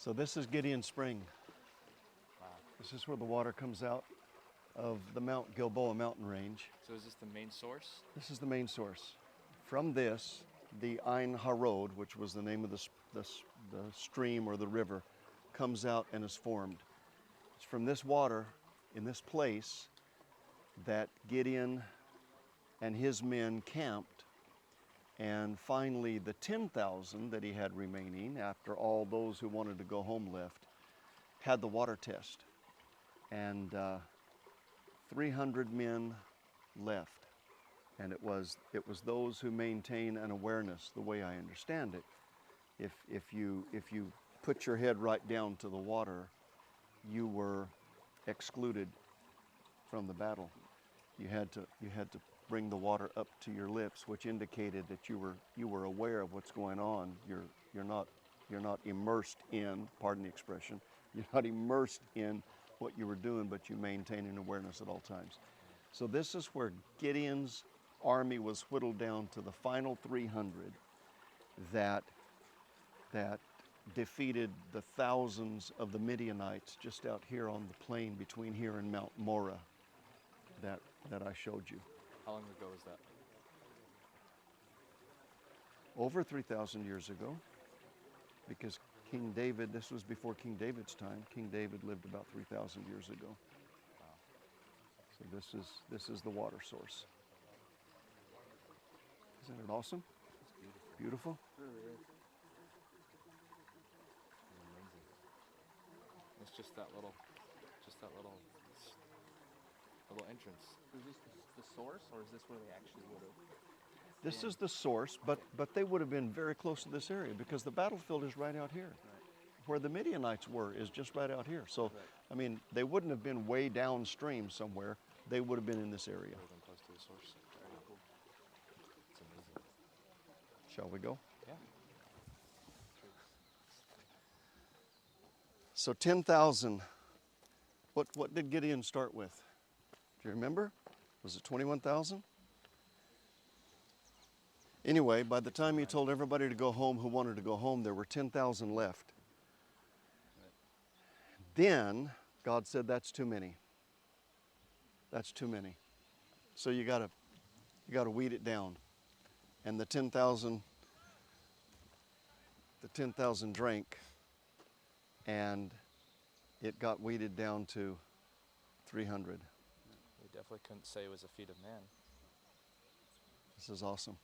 So this is Gideon Spring. Wow. This is where the water comes out of the Mount Gilboa mountain range. So is this the main source? This is the main source. From this, the Ein Harod, which was the name of the stream or the river, comes out and is formed. It's from this water, in this place, that Gideon and his men camped. And finally, the 10,000 that he had remaining, after all those who wanted to go home left, had the water test. And 300 men left. And it was those who maintain an awareness, the way I understand it. If you put your head right down to the water, you were excluded from the battle. You had to bring the water up to your lips, which indicated that you were aware of what's going on. You're not immersed in, pardon the expression, you're not immersed in what you were doing, but you maintain an awareness at all times. So this is where Gideon's army was whittled down to the final 300 that defeated the thousands of the Midianites just out here on the plain between here and Mount Morah that I showed you. How long ago was that? Over 3,000 years ago, because King David, this was before King David's time. King David lived about 3,000 years ago. Wow. So this is the water source. Isn't it awesome? It's beautiful. Beautiful? It really is. It's amazing. It's just that little entrance. Is this the source, or is this where they actually would have? This is the source, but they would have been very close to this area because the battlefield is right out here. Right. Where the Midianites were is just right out here. So, Right. I mean, they wouldn't have been way downstream somewhere. They would have been in this area. Would have been close to the source. Very cool. It's amazing. Shall we go? Yeah. So 10,000. What did Gideon start with? Do you remember? Was it 21,000? Anyway, by the time he told everybody to go home who wanted to go home, there were 10,000 left. Then God said, that's too many. That's too many. So you gotta weed it down. And the 10,000 drank, and it got weeded down to 300. We definitely couldn't say it was a feat of man. This is awesome.